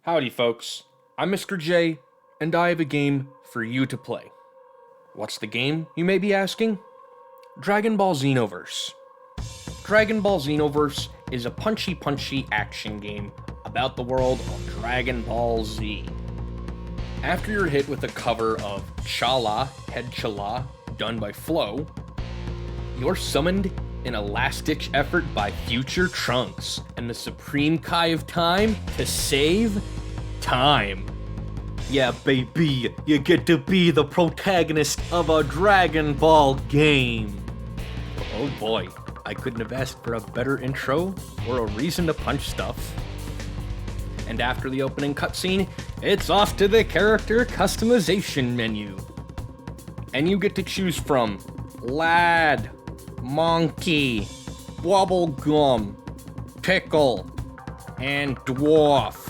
Howdy folks, I'm Mr. J, and I have a game for you to play. What's the game, you may be asking? Dragon Ball Xenoverse. Dragon Ball Xenoverse is a punchy action game about the world of Dragon Ball Z. After you're hit with a cover of Chala, Head Chala, done by Flo, you're summoned in a last-ditch effort by future Trunks and the Supreme Kai of Time to save time. Yeah, baby, you get to be the protagonist of a Dragon Ball game. Oh boy, I couldn't have asked for a better intro or a reason to punch stuff. And after the opening cutscene, it's off to the character customization menu. And you get to choose from Lad, Monkey, Bubblegum, Pickle, and Dwarf.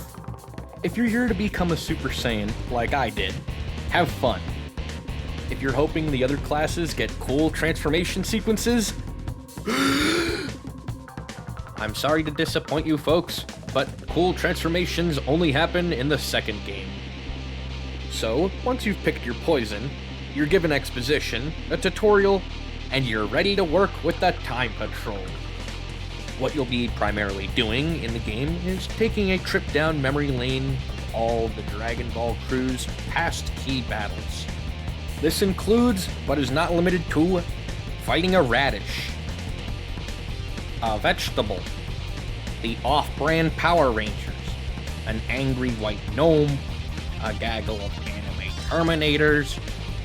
If you're here to become a Super Saiyan, like I did, have fun. If you're hoping the other classes get cool transformation sequences, I'm sorry to disappoint you folks, but cool transformations only happen in the second game. So, once you've picked your poison, you're given exposition, a tutorial, and you're ready to work with the Time Patrol. What you'll be primarily doing in the game is taking a trip down memory lane of all the Dragon Ball crew's past key battles. This includes, but is not limited to, fighting a radish, a vegetable, the off-brand Power Rangers, an angry white gnome, a gaggle of anime Terminators,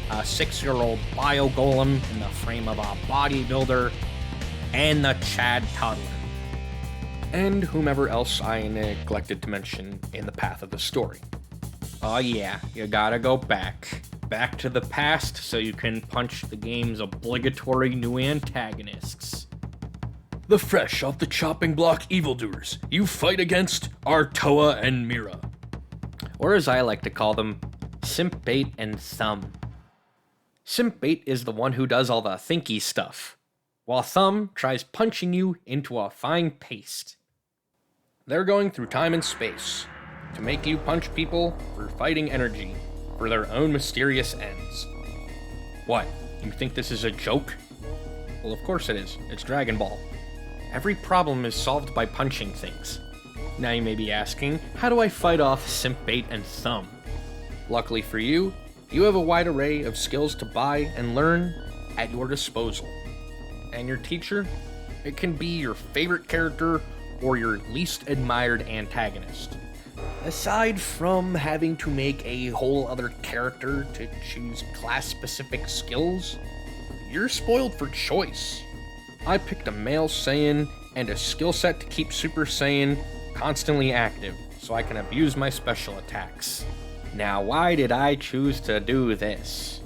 a 6-year-old bio golem in the frame of a bodybuilder, and the Chad toddler. And whomever else I neglected to mention in the path of the story. Oh yeah, you gotta go back to the past so you can punch the game's obligatory new antagonists. The fresh off the chopping block evildoers you fight against are Toa and Mira. Or as I like to call them, Simpate and Thumb. Simpate is the one who does all the thinky stuff, while Thumb tries punching you into a fine paste. They're going through time and space to make you punch people for fighting energy for their own mysterious ends. What, you think this is a joke? Well, of course it is. It's Dragon Ball. Every problem is solved by punching things. Now you may be asking, how do I fight off Simpate and Thumb? Luckily for you, you have a wide array of skills to buy and learn at your disposal. And your teacher? It can be your favorite character or your least admired antagonist. Aside from having to make a whole other character to choose class-specific skills, you're spoiled for choice. I picked a male Saiyan and a skill set to keep Super Saiyan constantly active, so I can abuse my special attacks. Now, why did I choose to do this?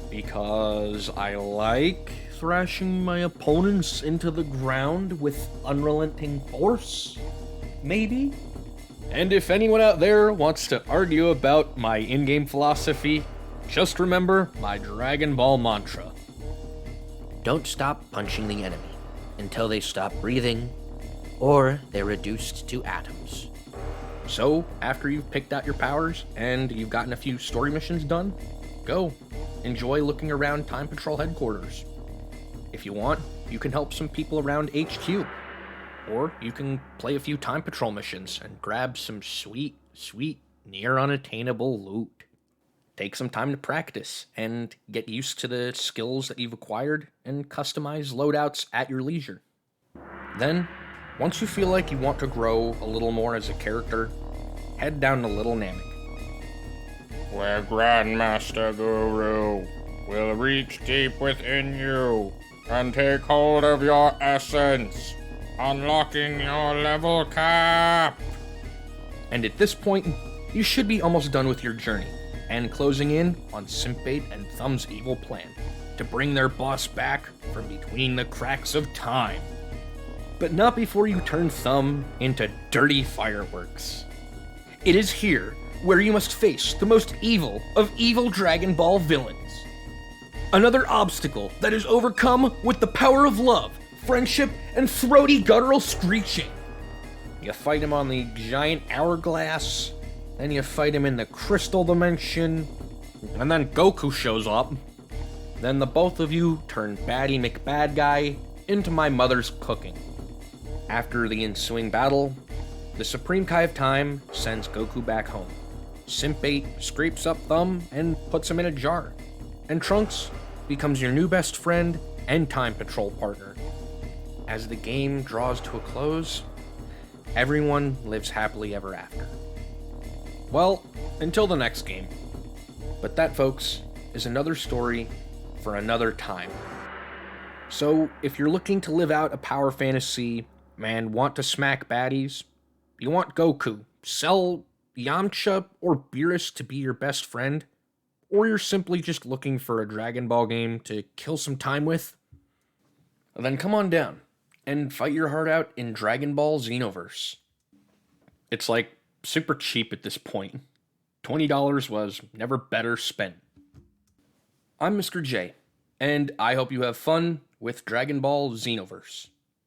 Because I like thrashing my opponents into the ground with unrelenting force? Maybe? And if anyone out there wants to argue about my in-game philosophy, just remember my Dragon Ball mantra. Don't stop punching the enemy until they stop breathing or they're reduced to atoms. So, after you've picked out your powers and you've gotten a few story missions done, go. Enjoy looking around Time Patrol headquarters. If you want, you can help some people around HQ. Or you can play a few Time Patrol missions and grab some sweet, near unattainable loot. Take some time to practice and get used to the skills that you've acquired and customize loadouts at your leisure. Then, once you feel like you want to grow a little more as a character, head down to Little Namek, where Grandmaster Guru will reach deep within you and take hold of your essence, unlocking your level cap. And at this point, you should be almost done with your journey and closing in on Simpate and Thumb's evil plan to bring their boss back from between the cracks of time. But not before you turn Thumb into dirty fireworks. It is here where you must face the most evil of evil Dragon Ball villains. Another obstacle that is overcome with the power of love, friendship, and throaty guttural screeching. You fight him on the giant hourglass, then you fight him in the crystal dimension, and then Goku shows up. Then the both of you turn Baddie McBad Guy into my mother's cooking. After the ensuing battle, the Supreme Kai of Time sends Goku back home. Simp8 scrapes up Thumb and puts him in a jar. And Trunks becomes your new best friend and Time Patrol partner. As the game draws to a close, everyone lives happily ever after. Well, until the next game. But that, folks, is another story for another time. So, if you're looking to live out a power fantasy and want to smack baddies, you want Goku, sell Yamcha or Beerus to be your best friend, or you're simply just looking for a Dragon Ball game to kill some time with, then come on down and fight your heart out in Dragon Ball Xenoverse. It's like super cheap at this point. $20 was never better spent. I'm Mr. J, and I hope you have fun with Dragon Ball Xenoverse.